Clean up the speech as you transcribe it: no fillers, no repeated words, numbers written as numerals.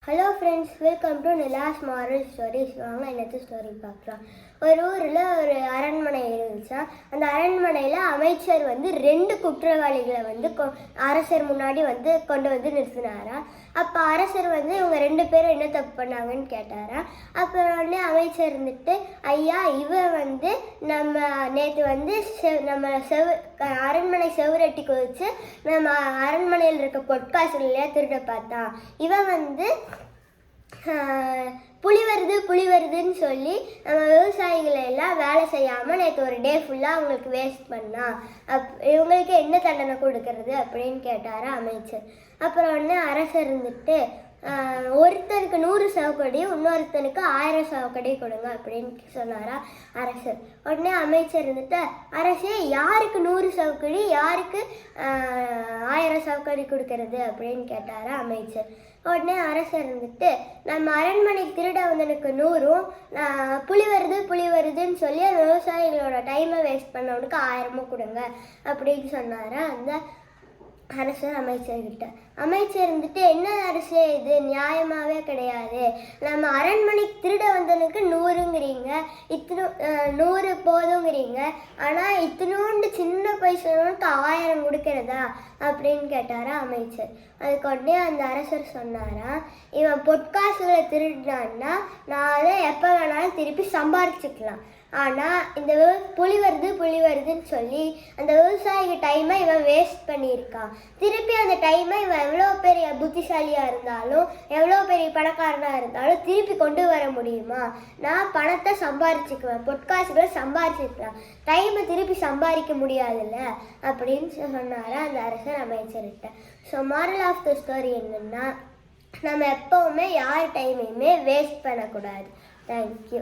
Hello friends, welcome to Nila's moral stories. வாங்க என்னது story பார்க்கலாம். ஒரு ஊரில் ஒரு அரண்மனை இருந்துச்சா. அந்த அரண்மனையில் அமைச்சர் வந்து 2 குற்றவாளிகளை வந்து அரசர் முன்னாடி வந்து கொண்டு வந்து நிறுத்தினாரா. அப்போ அரசர் வந்து இவங்க 2 பேரும் என்ன தப்பு பண்ணாங்கன்னு கேட்டாரா. அப்புறம் உடனே அமைச்சர் இருந்துட்டு, ஐயா, இவன் வந்து நம்ம நேற்று வந்து நம்ம அரண்மனை செவுரட்டி குதிச்சு நம்ம அரண்மனையில் இருக்க பொற்காசுகளையா திருட பார்த்தான். இவன் வந்து புலி வருதுன்னு சொல்லி நம்ம விவசாயிகளை எல்லாம் வேலை செய்யாமல் நேற்று ஒரு டே ஃபுல்லாக அவங்களுக்கு வேஸ்ட் பண்ணா. இவங்களுக்கு என்ன தண்டனை கொடுக்கறது அப்படின்னு கேட்டாரா அமைச்சர். அப்புறம் உடனே அரசர் இருந்துட்டு, ஒருத்தனுக்கு 100 சவுக்கடி, இன்னொருத்தனுக்கு 1000 சவுக்கடி கொடுங்க அப்படின்னு சொன்னாரா அரசர். உடனே அமைச்சர் இருந்துட்டு, அரசே, யாருக்கு 100 சவுக்கடி, யாருக்கு 1000 சவுக்கடி கொடுக்கறது அப்படின்னு கேட்டாரா அமைச்சர். உடனே அரசர் இருந்துட்டு, நம்ம அரண்மனை திருட வந்தனுக்கு 100ம், புலி வருதுன்னு சொல்லி அந்த விவசாயிகளோட டைமை வேஸ்ட் பண்ணவனுக்கு 1000மும் கொடுங்க அப்படின்னு சொன்னாரா அந்த அரசர் அமைச்சர்கிட்ட. அமைச்சர் இருந்துட்டு, என்ன அரசே, இது நியாயமாகவே கிடையாது. நம்ம அரண்மனைக்கு திருட வந்தனுக்கு 100ங்கிறீங்க, 100 போதுங்கிறீங்க, ஆனால் இத்தினோண்டு சின்ன பைசனுக்கு 1000 கொடுக்கறதா அப்படின்னு கேட்டாரா அமைச்சர். அதுக்கு உடனே அந்த அரசர் சொன்னாரா, இவன் பொற்காசுகளை திருடினான்னா நான் அதை எப்போ வேணாலும் திருப்பி சம்பாரிச்சுக்கலாம். ஆனால் இந்த புலி வருதுன்னு சொல்லி அந்த விவசாயிக்கு டைமை இவன் வேஸ்ட் பண்ணியிருக்கான். திருப்பி அந்த டைமை இவன் எவ்வளோ பெரிய புத்திசாலியாக இருந்தாலும், எவ்வளோ பெரிய பணக்காரனாக இருந்தாலும் திருப்பி கொண்டு வர முடியுமா? நான் பணத்தை சம்பாரிச்சுக்குவேன், பொற்காசுகளை சம்பாரிச்சுக்கலாம், டைமை திருப்பி சம்பாதிக்க முடியாதுல்ல அப்படின்னு சொன்னாரா அந்த அரசர் அமைச்சர்கிட்ட. So moral of the story என்னன்னா, நம்ம எப்போவுமே யார் டைமையுமே வேஸ்ட் பண்ணக்கூடாது. தேங்க்யூ.